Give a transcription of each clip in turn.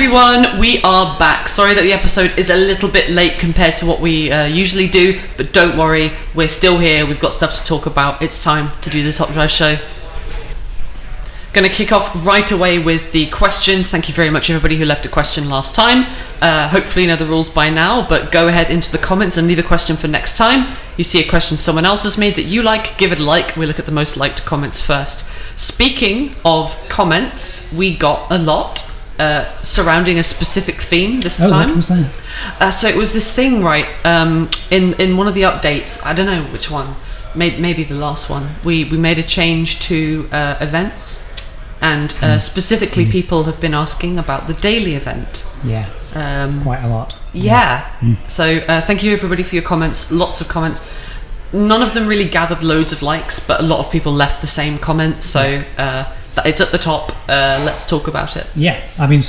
everyone, we are back. Sorry that the episode is a little bit late compared to what we usually do, but don't worry, we're still here, we've got stuff to talk about. It's time to do the Top Drive show. Going to kick off right away with the questions. Thank you very much everybody who left a question last time. Hopefully you know the rules by now, but go ahead into the comments and leave a question for next time. You see a question someone else has made that you like, give it a like. We look at the most liked comments first. Speaking of comments, we got a lot surrounding a specific theme this time. What was that? So it was this thing, right? In one of the updates, I don't know which one, maybe the last one. We made a change to events, and specifically, people have been asking about the daily event. Yeah, quite a lot. Yeah. So thank you everybody for your comments. Lots of comments. None of them really gathered loads of likes, but a lot of people left the same comment. So. It's at the top. Let's talk about it. Yeah, I mean,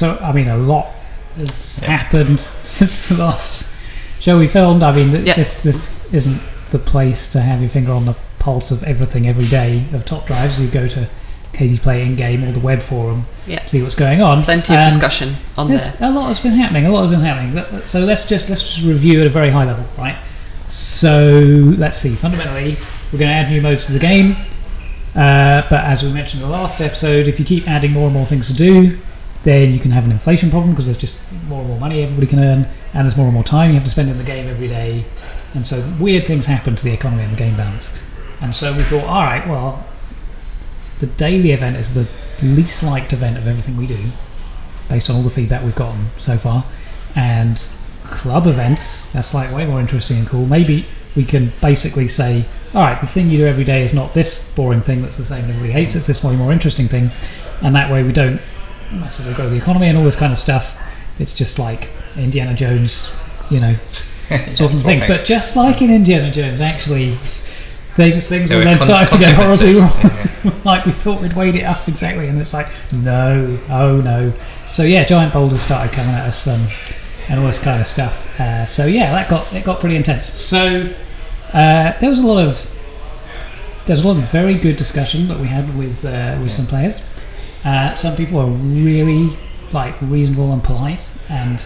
a lot has happened since the last show we filmed. I mean, this isn't the place to have your finger on the pulse of everything every day of Top Drives. You go to Katie's Play in Game or the web forum, see what's going on. Plenty of discussion on there. A lot has been happening. So let's just review at a very high level, right? So let's see. Fundamentally, we're going to add new modes to the game. But as we mentioned in the last episode, if you keep adding more and more things to do, then you can have an inflation problem because there's just more and more money everybody can earn, and there's more and more time you have to spend in the game every day, and so weird things happen to the economy and the game balance. And so we thought, alright, well, the daily event is the least liked event of everything we do, based on all the feedback we've gotten so far, and club events, that's like way more interesting and cool. Maybe we can basically say, alright, the thing you do every day is not this boring thing that's the same and everybody hates, it's this way more interesting thing, and that way we don't massively grow the economy and all this kind of stuff. It's just like Indiana Jones, sort of thing. But just like in Indiana Jones, actually things will then start to get horribly wrong. Like we thought we'd weighed it up exactly, and it's like, no. So giant boulders started coming at us, and all this kind of stuff. It got pretty intense. So there was a lot of very good discussion that we had with some players. Some people are really reasonable and polite and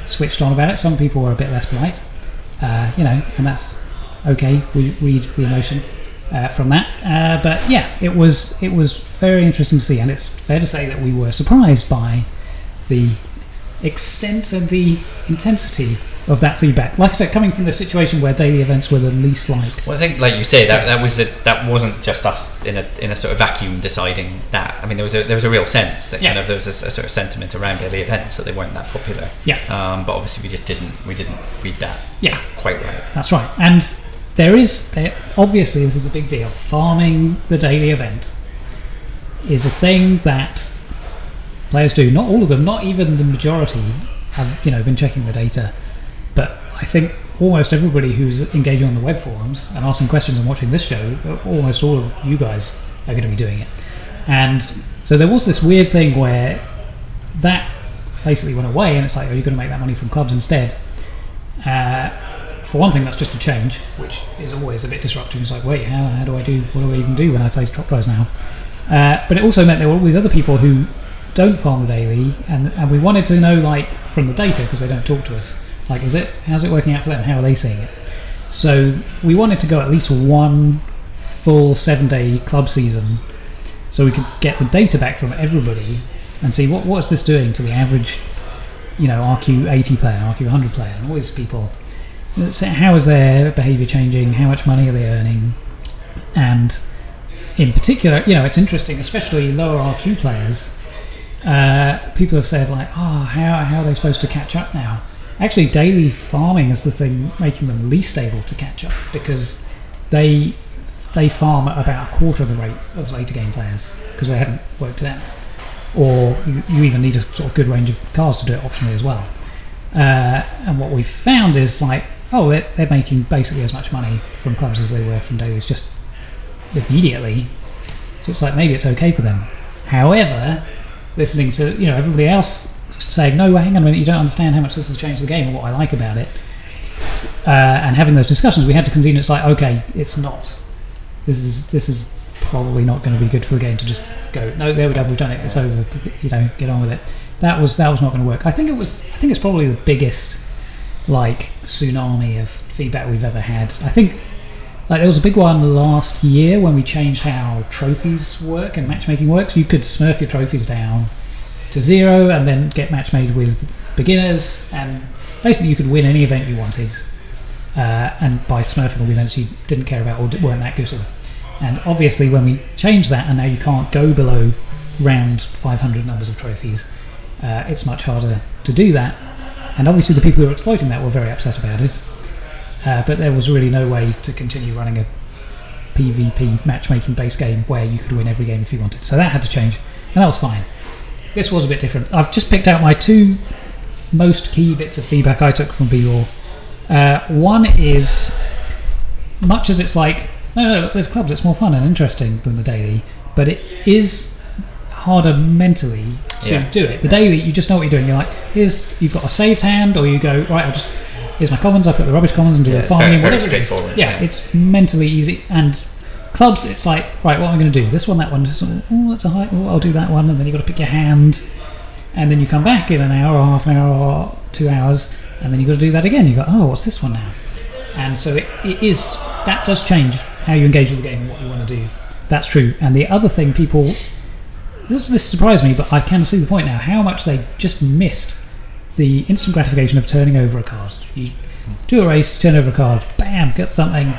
switched on about it. Some people were a bit less polite, and that's okay. We read the emotion from that. But it was very interesting to see, and it's fair to say that we were surprised by the extent and the intensity of that feedback. Like I said, coming from the situation where daily events were the least liked. Well, I think, like you say, that wasn't just us in a sort of vacuum deciding that. I mean, there was a real sense that kind of there was a sort of sentiment around daily events that they weren't that popular. Yeah. But obviously, we didn't read that. Yeah. Quite right. That's right. And obviously this is a big deal. Farming the daily event is a thing that players do. Not all of them, not even the majority, have been checking the data. But I think almost everybody who's engaging on the web forums and asking questions and watching this show, almost all of you guys are going to be doing it. And so there was this weird thing where that basically went away, and it's like, are you going to make that money from clubs instead? For one thing, that's just a change, which is always a bit disruptive. It's like, wait, how do I do? What do I even do when I play Top Drives now? But it also meant there were all these other people who don't farm the daily, and we wanted to know from the data, because they don't talk to us. How's it working out for them? How are they seeing it? So we wanted to go at least one full 7-day club season, so we could get the data back from everybody and see what's this doing to the average, RQ 80 player, RQ 100 player, and all these people. How is their behaviour changing? How much money are they earning? And in particular, it's interesting, especially lower RQ players. People have said how are they supposed to catch up now? Actually, daily farming is the thing making them least able to catch up, because they farm at about a quarter of the rate of later game players because they haven't worked it out, or you even need a sort of good range of cards to do it optionally as well. And what we've found is they're making basically as much money from clubs as they were from dailies just immediately. So it's like maybe it's okay for them. However, listening to everybody else saying, no, hang on a minute, you don't understand how much this has changed the game and what I like about it, and having those discussions, we had to concede. It's like, okay, it's not. This is probably not going to be good for the game to just go, no, there we go, we've done it, it's over, get on with it. that was not going to work. I think it's probably the biggest like tsunami of feedback we've ever had. I think like there was a big one last year when we changed how trophies work and matchmaking works. You could smurf your trophies down to 0 and then get match made with beginners, and basically you could win any event you wanted, and by smurfing all the events you didn't care about or weren't that good at. And obviously when we changed that and now you can't go below round 500 numbers of trophies, it's much harder to do that, and obviously the people who were exploiting that were very upset about it, but there was really no way to continue running a PvP matchmaking based game where you could win every game if you wanted, so that had to change, and that was fine. This was a bit different. I've just picked out my 2 most key bits of feedback I took from B-War. One is, much as it's like, no, there's clubs, it's more fun and interesting than the daily, but it is harder mentally to do it. The daily, you just know what you're doing. You're like, you've got a saved hand, or you go, right, here's my commons, I put the rubbish commons and do a farming, very whatever it is. straightforward. Yeah, it's mentally easy. And clubs, it's like, right, what am I going to do? This one, that one, that's a high, I'll do that one, and then you've got to pick your hand, and then you come back in an hour or half an hour or 2 hours, and then you've got to do that again. You go, oh, what's this one now? And so that does change how you engage with the game and what you want to do. That's true. And the other thing this surprised me, but I can see the point now, how much they just missed the instant gratification of turning over a card. You do a race, turn over a card, bam, get something,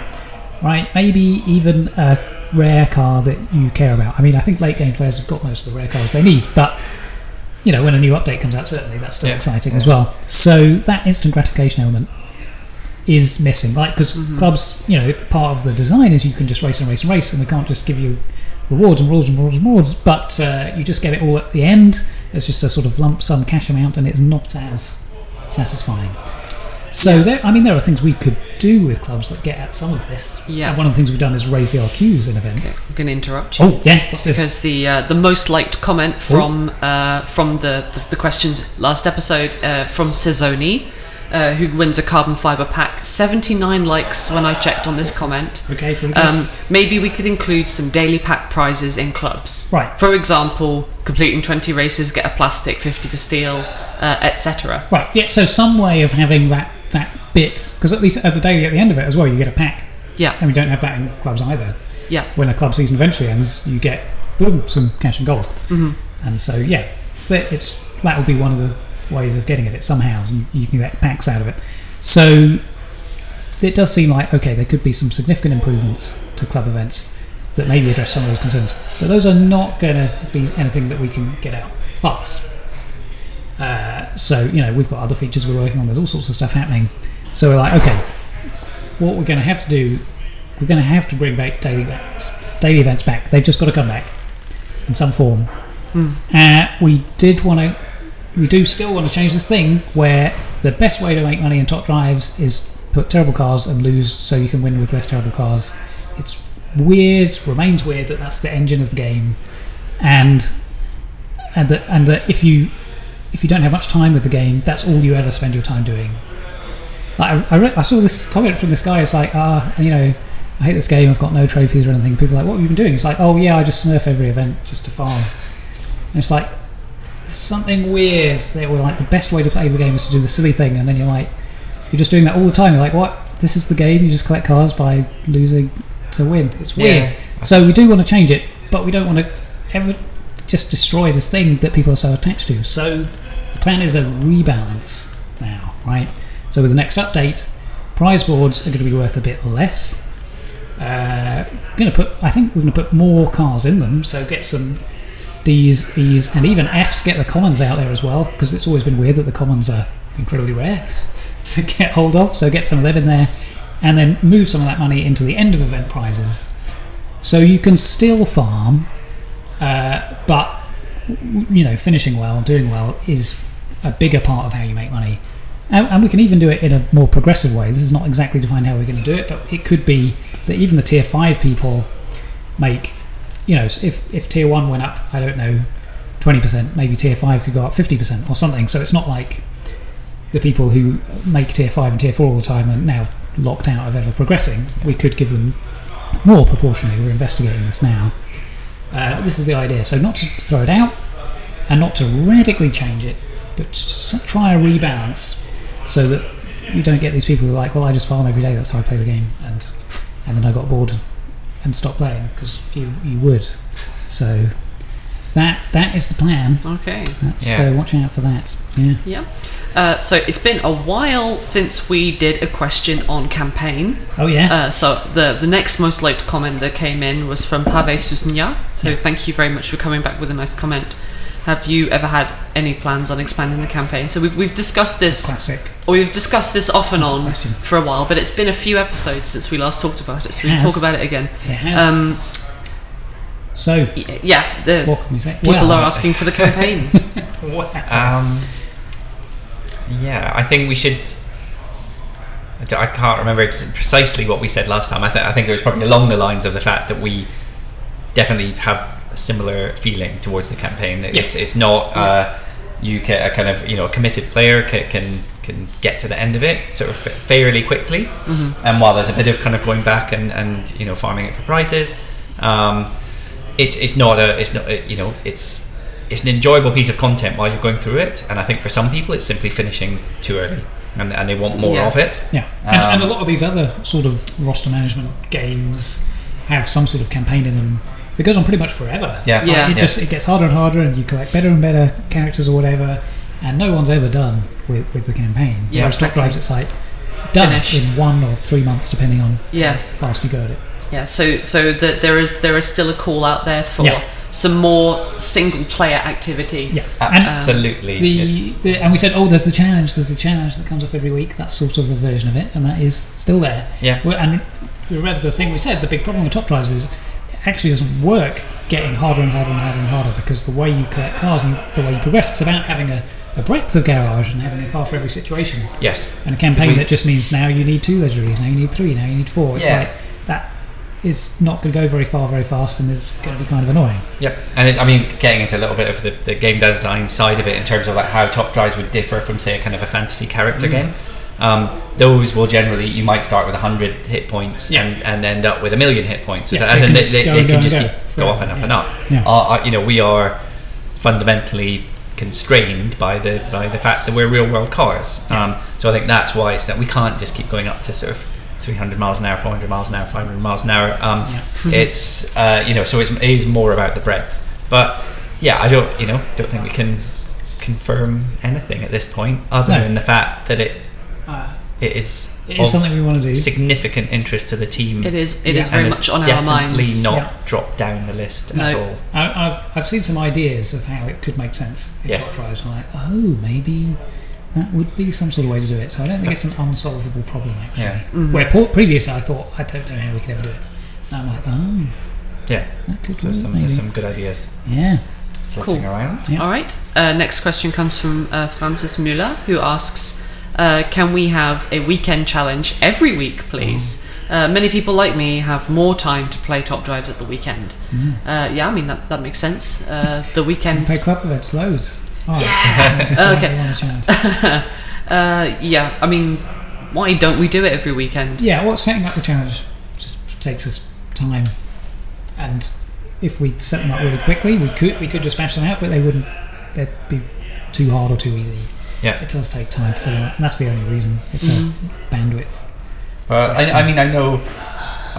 right? Maybe even a rare card that you care about. I mean, I think late game players have got most of the rare cards they need, but when a new update comes out, certainly that's still exciting as well. So that instant gratification element is missing, like, because clubs, part of the design is you can just race and race and race, and we can't just give you rewards and rewards, but you just get it all at the end. It's just a sort of lump sum cash amount, and it's not as satisfying. So there are things we could do with clubs that get at some of this. Yeah. And one of the things we've done is raise the RQs in events. Okay, I'm going to interrupt you. Oh yeah, what's this? Because the most liked comment from the questions last episode from Cezoni, who wins a carbon fibre pack. 79 likes when I checked on this comment. Okay, pretty good. Maybe we could include some daily pack prizes in clubs. Right. For example, completing 20 races, get a plastic, 50 for steel, etc. Right, yeah, so some way of having that bit, because at least at the daily at the end of it as well, you get a pack. Yeah. And we don't have that in clubs either. Yeah. When the club season eventually ends, you get, boom, some cash and gold. Mm-hmm. And so, yeah, that will be one of the ways of getting it somehow. You can get packs out of it. So it does seem like, okay, there could be some significant improvements to club events that maybe address some of those concerns, but those are not going to be anything that we can get out fast. So we've got other features we're working on, there's all sorts of stuff happening, so we're like, okay, what we're going to have to do, we're going to have to bring back daily events back. They've just got to come back in some form. We do still want to change this thing where the best way to make money in top drives is put terrible cars and lose so you can win with less terrible cars. It's weird, remains weird that that's the engine of the game, and that if you don't have much time with the game, that's all you ever spend your time doing. Like I saw this comment from this guy. It's like, I hate this game. I've got no trophies or anything. People are like, what have you been doing? It's like, oh yeah, I just smurf every event just to farm. And it's like something weird. They were like, the best way to play the game is to do the silly thing, and then you're just doing that all the time. You're like, what? This is the game? You just collect cards by losing to win. It's weird. Yeah. So we do want to change it, but we don't want to ever just destroy this thing that people are so attached to. So the plan is a rebalance now, right? So with the next update, prize boards are going to be worth a bit less. I think we're going to put more cars in them, so get some D's, E's, and even F's, get the commons out there as well, because it's always been weird that the commons are incredibly rare to get hold of, so get some of them in there, and then move some of that money into the end of event prizes. So you can still farm, but finishing well, doing well is a bigger part of how you make money. And we can even do it in a more progressive way. This is not exactly defined how we're going to do it, but it could be that even the tier 5 people make, if tier 1 went up, I don't know, 20%, maybe tier 5 could go up 50% or something. So it's not like the people who make tier 5 and tier 4 all the time are now locked out of ever progressing. We could give them more proportionally. We're investigating this now. But this is the idea. So not to throw it out, and not to radically change it, but to try a rebalance so that you don't get these people who are like, well, I just farm every day, that's how I play the game, and then I got bored and stopped playing, because you would. So that is the plan. Okay. So watch out for that. Yeah. So it's been a while since we did a question on campaign. Oh yeah. So the next most liked comment that came in was from Pave Susnya. So thank you very much for coming back with a nice comment. Have you ever had any plans on expanding the campaign? So we've discussed this. Classic. Or we've discussed this off and on for a while, but it's been a few episodes since we last talked about it, so we can talk about it again. It has. So what can we say? People are asking for the campaign. I think we should. I can't remember precisely what we said last time. I think it was probably along the lines of the fact that we definitely have a similar feeling towards the campaign. It's not you can a kind of a committed player can get to the end of it sort of fairly quickly, and while there's a bit of kind of going back and farming it for prizes, it's an enjoyable piece of content while you're going through it. And I think for some people it's simply finishing too early and they want more of it. And a lot of these other sort of roster management games have some sort of campaign in them that goes on pretty much forever. It gets harder and harder, and you collect better and better characters or whatever, and no one's ever done with the campaign. Whereas Top Drives, it's like done in 1 or 3 months depending on how fast you go at it. So there is still a call out there for some more single player activity. Absolutely. And we said, there's the challenge that comes up every week. That's sort of a version of it, and that is still there. And remember the thing we said, the big problem with Top Drives is it actually doesn't work getting harder and harder and harder and harder, because the way you collect cars and the way you progress, it's about having a breadth of garage and having a car for every situation. And a campaign that just means now you need 2 legendaries, now you need 3, now you need 4. It's like that is not going to go very far very fast, and is going to be kind of annoying. And getting into a little bit of the game design side of it in terms of like how Top Drives would differ from, say, a kind of a fantasy character game. Those will generally, you might start with 100 hit points and end up with 1,000,000 hit points. They can just keep go up and up and up. We are fundamentally constrained by the fact that we're real world cars. So I think that's why it's that we can't just keep going up to sort of 300 miles an hour, 400 miles an hour, 500 miles an hour. It's so it is more about the breadth. But I don't think we can confirm anything at this point other than the fact that it is something we want to do. Significant interest to the team. It is very much on our minds. Definitely not dropped down the list at all. I've seen some ideas of how it could make sense in Top Drives. I'm like, maybe that would be some sort of way to do it. So I don't think it's an unsolvable problem, actually. Where previously I thought, I don't know how we could ever do it. Now I'm like, that could be there's some good ideas. Floating around. All right. Next question comes from Francis Müller, who asks, can we have a weekend challenge every week, please? Many people like me have more time to play Top Drives at the weekend. That makes sense. The weekend. Play club events, loads. Okay. Why don't we do it every weekend? Setting up the challenge just takes us time, and if we set them up really quickly, we could just smash them out, but they'd be too hard or too easy. It does take time to set them up, and that's the only reason. It's a bandwidth.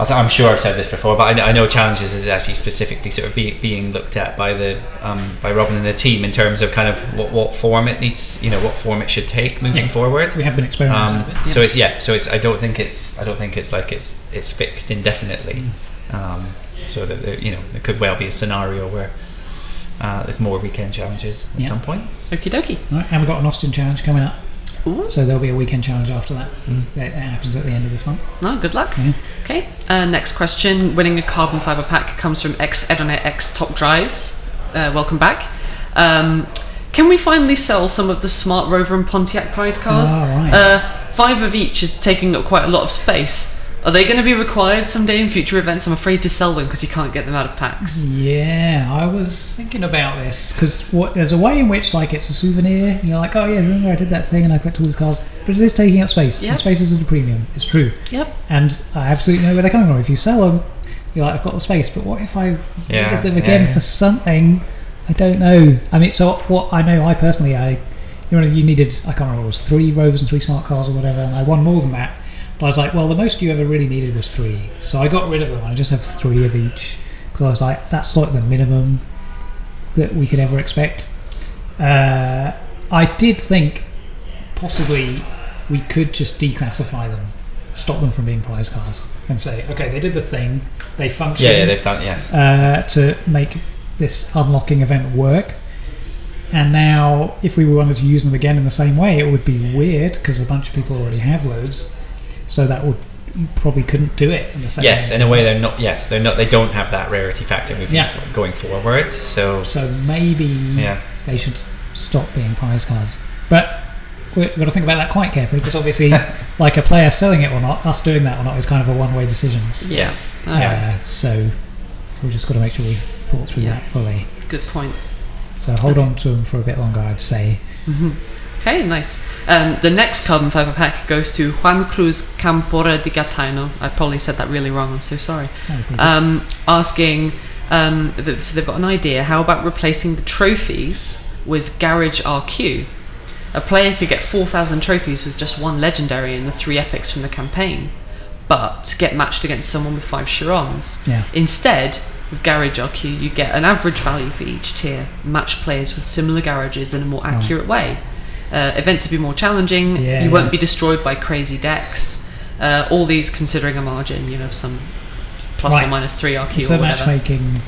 I'm sure I've said this before, but I know challenges is actually specifically sort of being looked at by by Robin and the team in terms of kind of what form it needs, what form it should take moving forward. We have been experimenting with it. So it's I don't think it's like it's fixed indefinitely. So that there could well be a scenario where there's more weekend challenges at some point. Okie dokie. Right, and we've got an Austin challenge coming up. Ooh. So there'll be a weekend challenge after that. That happens at the end of this month. Good luck. Okay, next question. Winning a carbon fibre pack comes from Edonet X Top Drives. Welcome back. Can we finally sell some of the Smart Rover and Pontiac prize cars? 5 of each is taking up quite a lot of space. Are they going to be required someday in future events? I'm afraid to sell them because you can't get them out of packs. I was thinking about this because there's a way in which it's a souvenir and you're like, remember I did that thing and I collected all these cars, but it is taking up space. And space is at a premium. It's true. And I absolutely know where they're coming from. If you sell them, you're like, I've got the space, but what if I needed them again for something? I don't know. I mean, so what I know, you needed, I can't remember, it was 3 rovers and 3 smart cars or whatever, and I won more than that. But I was like, well, the most you ever really needed was 3. So I got rid of them. I just have 3 of each. Because I was like, that's like the minimum that we could ever expect. I did think possibly we could just declassify them, stop them from being prize cars, and say, okay, they did the thing, they functioned. Yeah, they've done, yes. To make this unlocking event work. And now, if we wanted to use them again in the same way, it would be weird because a bunch of people already have loads. So that would, you probably couldn't do it in the same way. Yes, in a way they're not. Yes, they're not. They don't have that rarity factor going forward. So maybe they should stop being prize cards. But we've got to think about that quite carefully because obviously, like a player selling it or not, us doing that or not is kind of a one-way decision. Yes. So we've just got to make sure we thought through that fully. Good point. So hold on to them for a bit longer, I'd say. Mm-hmm. Okay, nice. The next carbon fibre pack goes to Juan Cruz Campora di Gatano. I probably said that really wrong, I'm so sorry. Asking, so they've got an idea, how about replacing the trophies with Garage RQ? A player could get 4,000 trophies with just 1 legendary in the 3 epics from the campaign, but get matched against someone with 5 Chirons. Yeah. Instead, with Garage RQ, you get an average value for each tier, match players with similar garages in a more accurate way. Events will be more challenging, you won't be destroyed by crazy decks. All these considering a margin, of some plus or minus 3 RQ it's or a whatever. matchmaking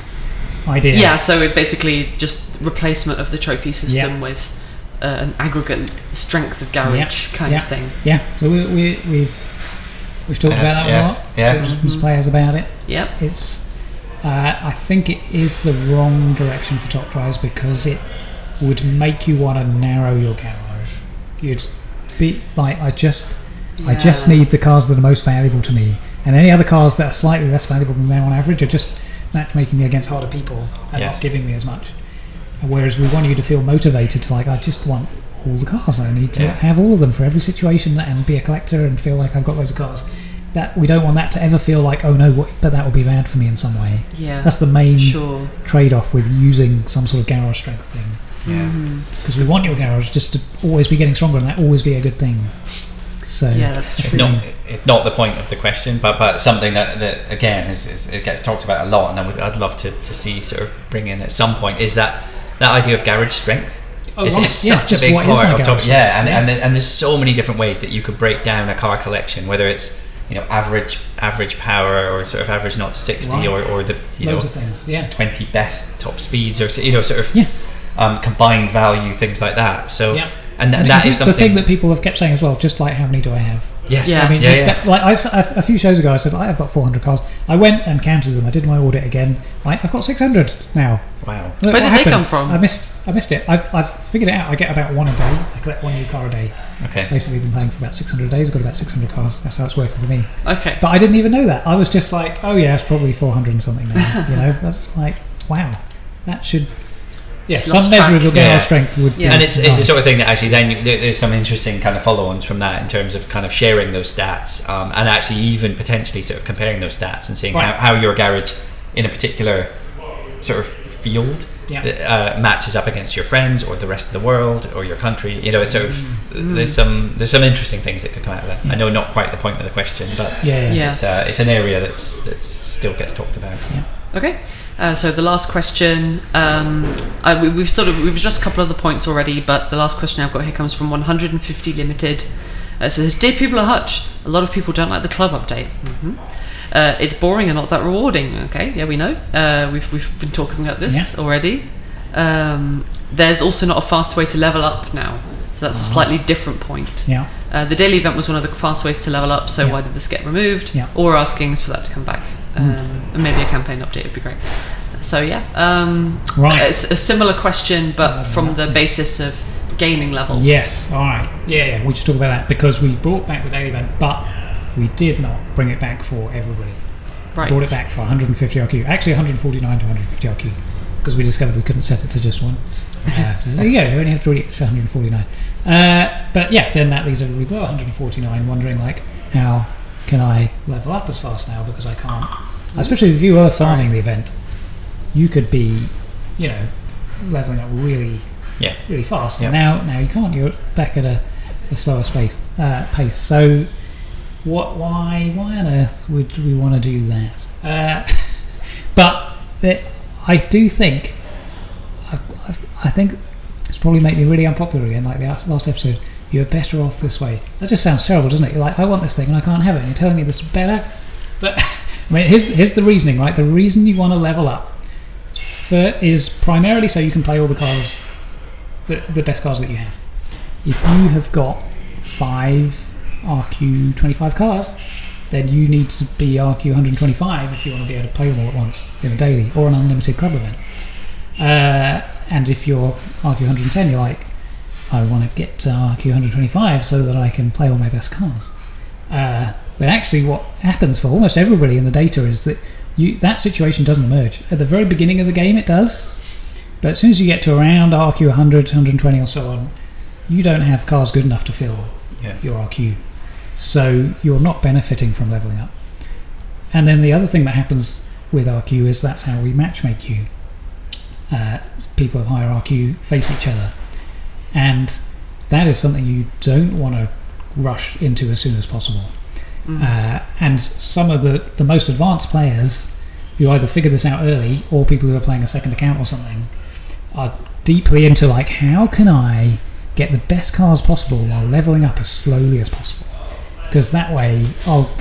idea. Yeah, so it basically just replacement of the trophy system with an aggregate strength of garage kind of thing. Yeah, so we've talked about that a lot. Yeah. Talked to some players about it. Yep. It's I think it is the wrong direction for top tries because it would make you want to narrow your garage. You'd be like, I just need the cars that are most valuable to me, and any other cars that are slightly less valuable than them on average are just matchmaking me against harder people and not giving me as much. Whereas we want you to feel motivated to I just want all the cars. I need to have all of them for every situation and be a collector and feel like I've got loads of cars. That we don't want that to ever feel like, oh no, but that will be bad for me in some way. Yeah, that's the main trade-off with using some sort of garage strength thing. Yeah, because we want your garage just to always be getting stronger and that always be a good thing. So that's it's not the point of the question, but something that again is it gets talked about a lot, and I'd love to see sort of bring in at some point is that idea of garage strength. It's such a big part of top. And there's so many different ways that you could break down a car collection, whether it's average power or sort of average 0 to 60 or the loads of things, 20 best top speeds or sort of combined value, things like that. So and that is something, the thing that people have kept saying as well, just like how many do I have? Yes. I mean, a few shows ago I said I've got 400 cars. I went and counted them. I did my audit again. I've got 600 now. Wow. Where did they come from? I missed it. I've figured it out. I get about 1 a day. I collect 1 new car a day. Okay. Basically been playing for about 600 days. I've got about 600 cars. That's how it's working for me. Okay. But I didn't even know that. I was just like, oh yeah, it's probably 400 and something now. That's like, wow. That should... Yeah, some measure of your garage strength would be and it's the sort of thing that actually then there's some interesting kind of follow-ons from that in terms of kind of sharing those stats and actually even potentially sort of comparing those stats and seeing how your garage in a particular sort of field matches up against your friends or the rest of the world or your country. It's sort of there's some interesting things that could come out of that. I know not quite the point of the question, but it's an area that's still gets talked about. Okay. So the last question, we've addressed a couple of the points already, but the last question I've got here comes from 150 Limited. It says, dear people at Hutch, a lot of people don't like the club update. It's boring and not that rewarding. Okay, yeah, we know. We've been talking about this already. There's also not a fast way to level up now, so that's a slightly different point. The daily event was one of the fast ways to level up, so why did this get removed? All we're asking is for that to come back. And maybe a campaign update would be great. So it's a similar question, but from the basis of gaining levels. Yes, all right. Yeah, we should talk about that because we brought back the daily event, but we did not bring it back for everybody. Right. Brought it back for 150 RQ. Actually 149 to 150 RQ because we discovered we couldn't set it to just one. So you only have to reach 149. But then that leaves everybody below 149 wondering how can I level up as fast now because I can't. Especially if you are farming the event, you could be, leveling up really fast. Yeah. Now you can't. You're back at a slower pace. So why on earth would we want to do that? But I do think I think it's probably made me really unpopular again. Like the last episode, you're better off this way. That just sounds terrible, doesn't it? You're like, I want this thing and I can't have it, and you're telling me this is better. But I mean, here's the reasoning, right? The reason you want to level up is primarily so you can play all the cards, the best cards that you have. If you have got 5 RQ25 cards, then you need to be RQ 125 if you want to be able to play them all at once in a daily or an unlimited club event. And if you're RQ 110, you're like, I want to get to RQ 125 so that I can play all my best cards. But actually what happens for almost everybody in the data is that that situation doesn't emerge. At the very beginning of the game it does, but as soon as you get to around RQ 100, 120 or so on, you don't have cards good enough to fill your RQ. So you're not benefiting from leveling up. And then the other thing that happens with RQ is that's how we matchmake you. People of higher RQ face each other. And that is something you don't want to rush into as soon as possible. And some of the most advanced players who either figure this out early or people who are playing a second account or something are deeply into like, how can I get the best cards possible while leveling up as slowly as possible? Because that way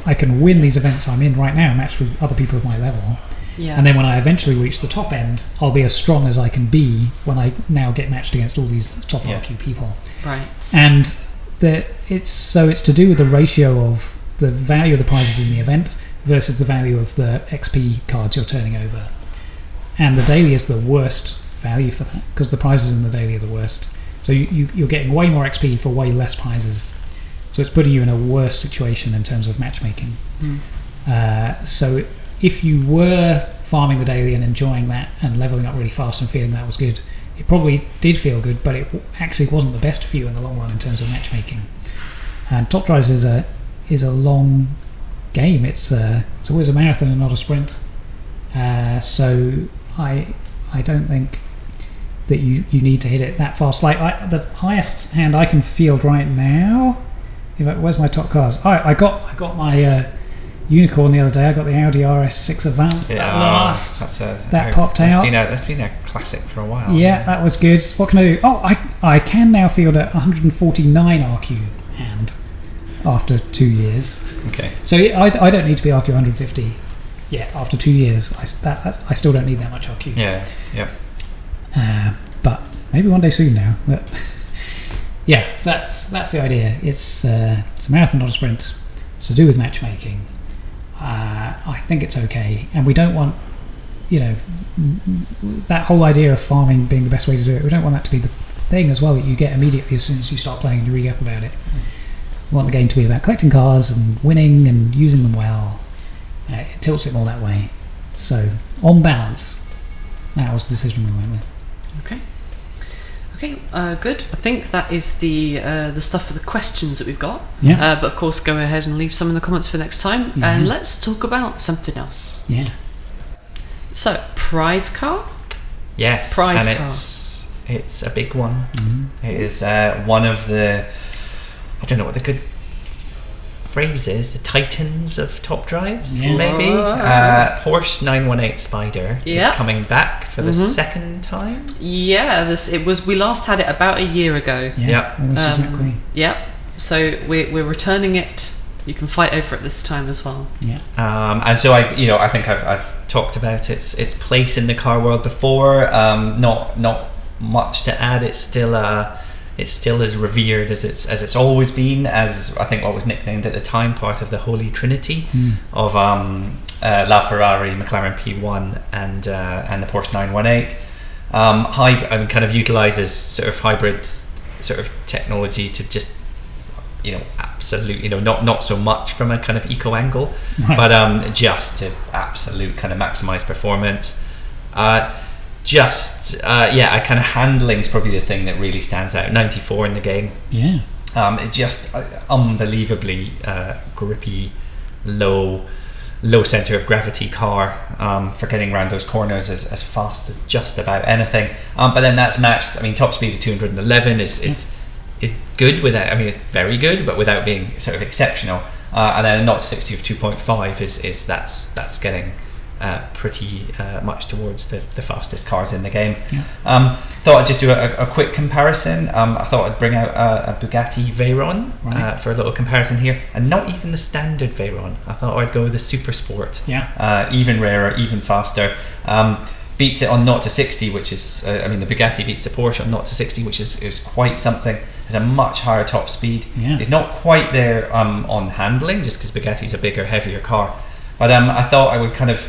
I can win these events I'm in right now matched with other people of my level. Yeah. And then when I eventually reach the top end, I'll be as strong as I can be when I now get matched against all these top RQ people. Right. And it's to do with the ratio of the value of the prizes in the event versus the value of the XP cards you're turning over. And the daily is the worst value for that because the prizes in the daily are the worst. So you're getting way more XP for way less prizes. So it's putting you in a worse situation in terms of matchmaking. So if you were farming the daily and enjoying that and leveling up really fast and feeling that was good, it probably did feel good, but it actually wasn't the best for you in the long run in terms of matchmaking. And Top Drives is a long game. It's always a marathon and not a sprint. So I don't think that you need to hit it that fast. Like the highest hand I can field right now. Where's my top cards? I got my unicorn the other day. I got the Audi RS6 Avant at last. That popped out. That's been a classic for a while. Yeah, that was good. What can I do? I can now field a 149 RQ hand after 2 years. Okay. So I don't need to be RQ 150 yet. After 2 years, I still don't need that much RQ. Yeah. But maybe one day soon now. But yeah, that's the idea. It's a marathon, not a sprint. It's to do with matchmaking. I think it's okay, and we don't want, that whole idea of farming being the best way to do it. We don't want that to be the thing as well that you get immediately as soon as you start playing and you read up about it. We want the game to be about collecting cards and winning and using them well. It tilts it more that way. So on balance, that was the decision we went with. Okay, good. I think that is the stuff for the questions that we've got. Yeah. But of course, go ahead and leave some in the comments for next time. Mm-hmm. And let's talk about something else. Yeah. So, prize car? Yes. Prize and car. It's a big one. Mm-hmm. It is one of the, I don't know what the good phrase is, the titans of Top Drives, maybe. Porsche 918 Spider is coming back for the second time. Yeah, we last had it about a year ago. Yeah. Almost exactly. Yeah. So we're returning it. You can fight over it this time as well. Yeah. And so I think I've talked about its place in the car world before. Not much to add. It's still as revered as it's always been, as I think what was nicknamed at the time part of the Holy Trinity of LaFerrari, McLaren P1, and the Porsche 918. Kind of utilizes sort of hybrid sort of technology to just absolute, not so much from a kind of eco angle, right, but just to absolute kind of maximize performance. Kind of handling is probably the thing that really stands out. 94 in the game. Yeah. It just unbelievably grippy, low, low center of gravity car for getting around those corners as fast as just about anything. But then that's matched. I mean, top speed of 211 is good without. I mean, it's very good, but without being sort of exceptional. And then a 0 to 60 of 2.5 is that's getting pretty much towards the fastest cars in the game. Thought I'd just do a quick comparison. I thought I'd bring out a Bugatti Veyron for a little comparison here, and not even the standard Veyron. I thought I'd go with the Super Sport. Even rarer, even faster. Beats it on 0 to 60, which is the Bugatti beats the Porsche on 0 to 60, which is quite something. It's a much higher top speed. It's not quite there on handling, just because Bugatti's a bigger, heavier car. But I thought I would kind of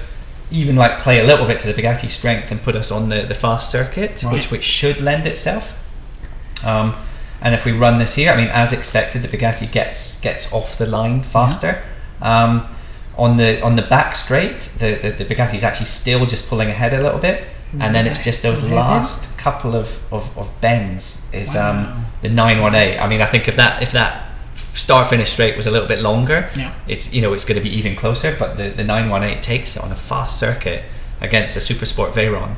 even like play a little bit to the Bugatti strength and put us on the fast circuit, which should lend itself. And if we run this here, I mean, as expected, the Bugatti gets off the line faster. On the back straight, the Bugatti is actually still just pulling ahead a little bit, and then it's just those last couple of bends is the 918. I mean, I think if that start finish straight was a little bit longer, it's it's going to be even closer. But the 918 takes it on a fast circuit against the Super Sport Veyron.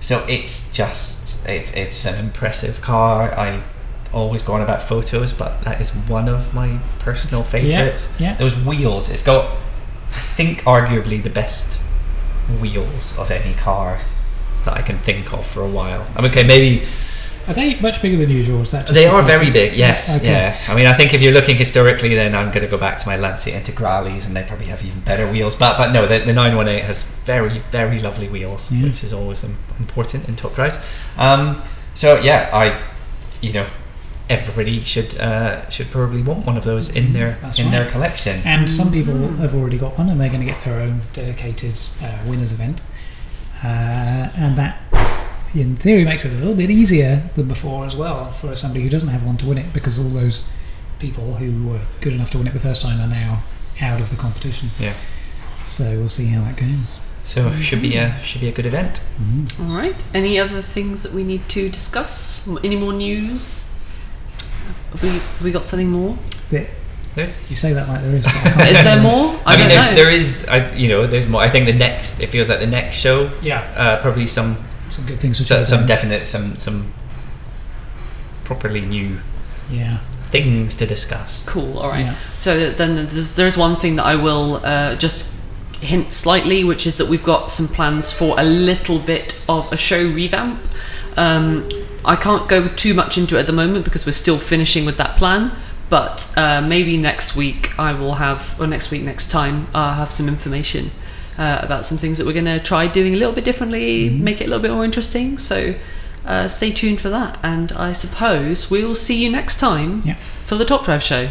So it's just it's an impressive car. I always go on about photos, but that is one of my personal favorites. Those wheels, it's got, I think, arguably the best wheels of any car that I can think of for a while. I mean, okay, maybe. Are they much bigger than usual? Is that just they are very big, yes. Okay. I mean, I think if you're looking historically, then I'm going to go back to my Lancia Integrales, and they probably have even better wheels. But no, the 918 has very, very lovely wheels, which is always important in top drives. Everybody should probably want one of those in their collection. And some people have already got one, and they're going to get their own dedicated winners event, and that, in theory, makes it a little bit easier than before as well for somebody who doesn't have one to win it, because all those people who were good enough to win it the first time are now out of the competition. So we'll see how that goes. So should be a good event. All right. Any other things that we need to discuss? Any more news? Have we got something more? You say that like there is. Is there more? I mean, there is. There's more. I think it feels like the next show. Probably some good things. Some definite, some properly new. Things to discuss. Cool. All right. So then there's one thing that I will just hint slightly, which is that we've got some plans for a little bit of a show revamp. I can't go too much into it at the moment because we're still finishing with that plan, but maybe next week next time I'll have some information about some things that we're going to try doing a little bit differently, make it a little bit more interesting. So stay tuned for that, and I suppose we will see you next time for the Top Drive Show.